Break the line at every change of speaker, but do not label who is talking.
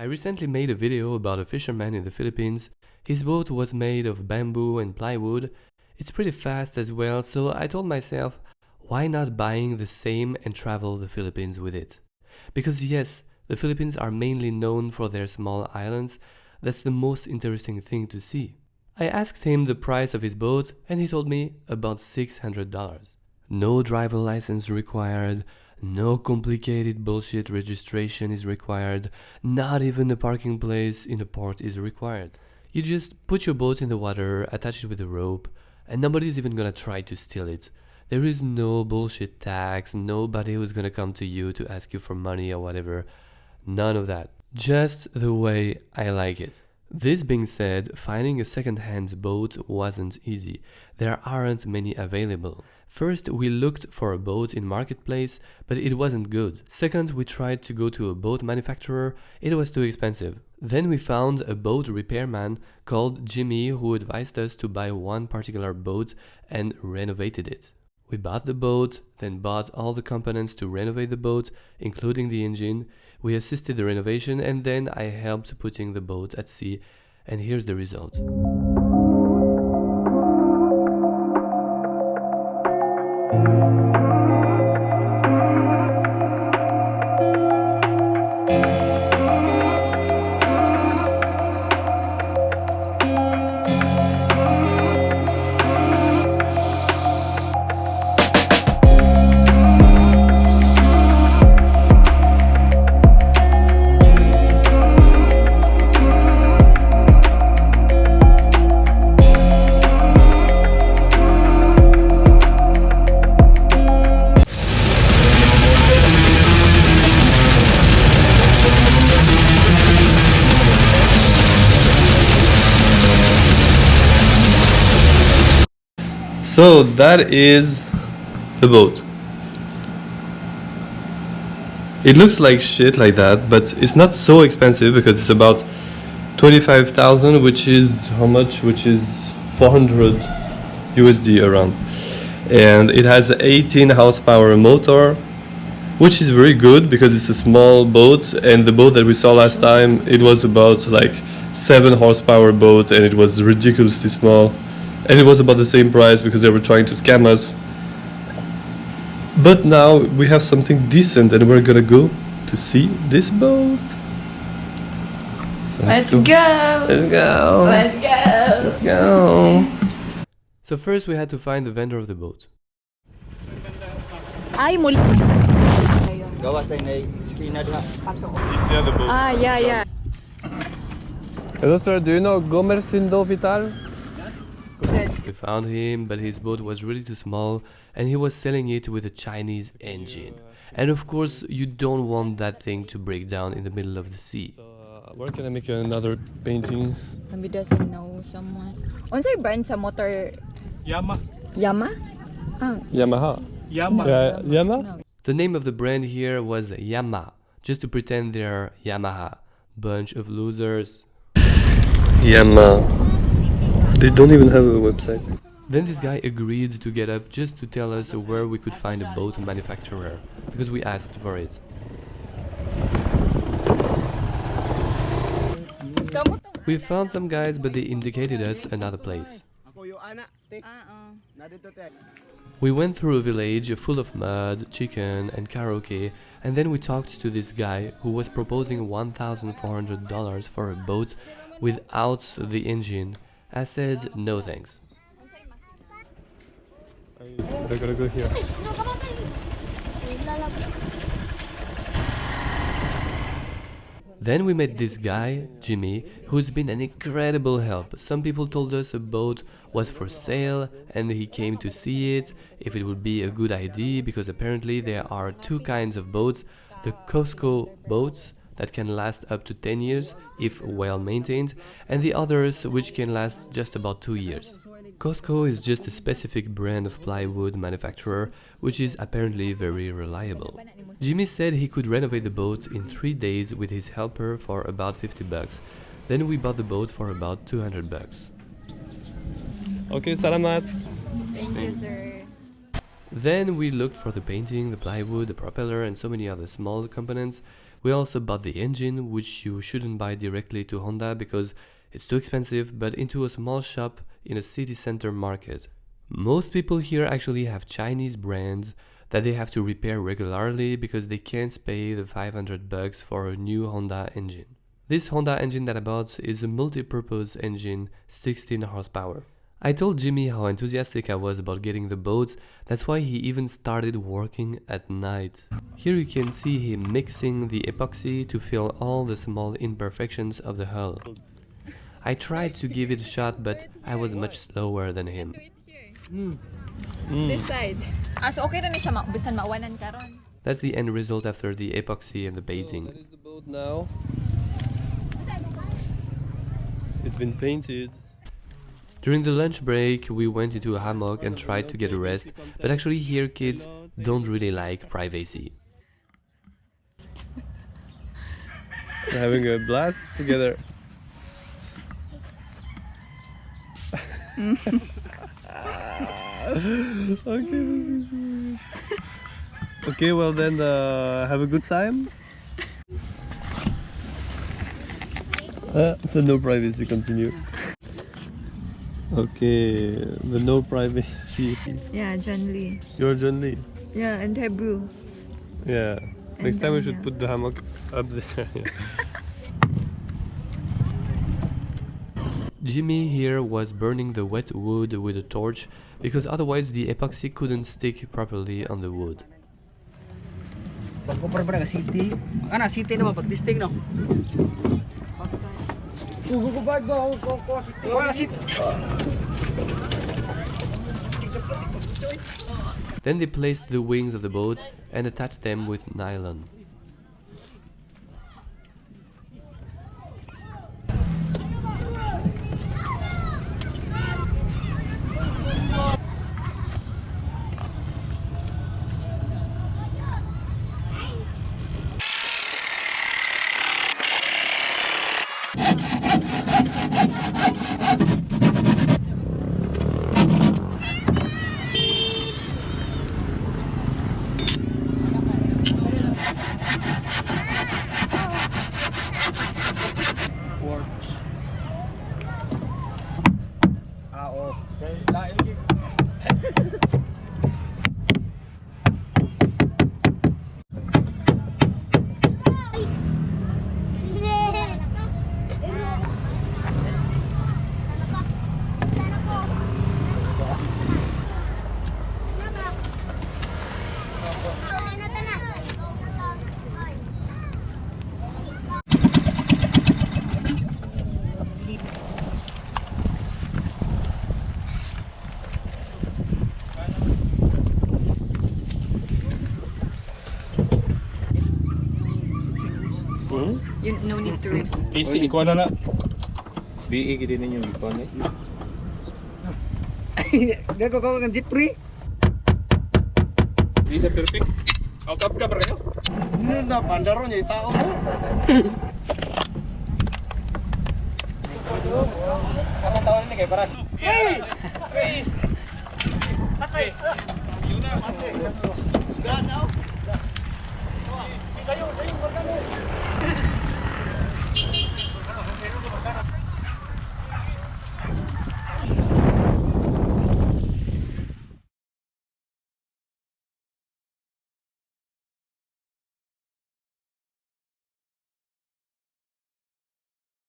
I recently made a video about a fisherman in the Philippines. His boat was made of bamboo and plywood. It's pretty fast as well, so I told myself, why not buying the same and travel the Philippines with it? Because yes, the Philippines are mainly known for their small islands. That's the most interesting thing to see. I asked him the price of his boat and he told me about $600. No driver license required, no complicated bullshit registration is required, not even a parking place in a port is required. You just put your boat in the water, attach it with a rope, and nobody's even gonna try to steal it. There is no bullshit tax, nobody who's gonna come to you to ask you for money or whatever. None of that. Just the way I like it. This being said, finding a second-hand boat wasn't easy. There aren't many available. First, we looked for a boat in marketplace, but it wasn't good. Second, we tried to go to a boat manufacturer. It was too expensive. Then we found a boat repairman called Jimmy who advised us to buy one particular boat and renovated it. We bought the boat, then bought all the components to renovate the boat, including the engine. We assisted the renovation and then I helped putting the boat at sea, and here's the result. So that is the boat. It looks like shit like that, but it's not so expensive because it's about 25,000, which is how much? Which is 400 USD around. And it has an 18 horsepower motor, which is very good because it's a small boat, and the boat that we saw last time, it was about like 7 horsepower boat and it was ridiculously small. And it was about the same price because they were trying to scam us. But now we have something decent and we're gonna go to see this boat. So let's go. Let's go. Let's go. Let's go. So first we had to find the vendor of the boat.
Ay, muli.
Gawas tayo na skina diha.
He's near the boat.
Ah, yeah.
Hello sir, do you know Gomercindo Vital? We found him, but his boat was really too small and he was selling it with a Chinese engine. And of course, you don't want that thing to break down in the middle of the sea. Where can I make another painting?
Maybe doesn't know someone. Unsay brand sa motor?
Yama.
Yama? Ah.
Yamaha.
Yama.
Yama?
No.
The name of the brand here was Yama, just to pretend they're Yamaha. Bunch of losers. Yama. They don't even have a website. Then this guy agreed to get up just to tell us where we could find a boat manufacturer, because we asked for it. We found some guys, but they indicated us another place. We went through a village full of mud, chicken and karaoke, and then we talked to this guy who was proposing $1,400 for a boat without the engine. I said no thanks. I gotta go here. Then we met this guy, Jimmy, who's been an incredible help. Some people told us a boat was for sale and he came to see it, if it would be a good idea, because apparently there are two kinds of boats. The Costco boats that can last up to 10 years if well maintained, and the others which can last just about 2 years. Costco is just a specific brand of plywood manufacturer which is apparently very reliable. Jimmy said he could renovate the boat in 3 days with his helper for about $50. Then we bought the boat for about $200. Okay, salamat.
Thank you, sir.
Then we looked for the painting, the plywood, the propeller and so many other small components. We also bought the engine, which you shouldn't buy directly to Honda because it's too expensive, but into a small shop in a city center market. Most people here actually have Chinese brands that they have to repair regularly because they can't pay the $500 for a new Honda engine. This Honda engine that I bought is a multi-purpose engine, 16 horsepower. I told Jimmy how enthusiastic I was about getting the boat, that's why he even started working at night. Here you can see him mixing the epoxy to fill all the small imperfections of the hull. I tried to give it a shot, but I was much slower than him.
This side. So okay na siya bistan mawanan karon.
That's the end result after the epoxy and the painting.
That is the boat now. It's been painted.
During the lunch break, we went into a hammock and tried to get a rest, but actually here kids don't really like privacy.
We're having a blast together. Okay, well then, have a good time. The no privacy continue. Okay, the no privacy.
Yeah, John Lee.
You're John Lee.
Yeah, and Hebrew.
Yeah. Next time we should put the hammock up there.
Jimmy here was burning the wet wood with a torch because otherwise the epoxy couldn't stick properly on the wood.
Pag-compare pa na city. City naman pag-distinct, no? Gugubad ba ako city? Wala city.
Then they placed the wings of the boat and attached them with nylon.
You no need to.
Isi ikuan na. BE gid ninyo ikuan eh.
Gago ko ng jeepri.
Di sa perfect. Out up ka pa rin.
Na pandaro niya tao mo. Karon taon ni kay parang. Hey! Hey! Patay. Yun na. Sudah now. Kayo, kayo,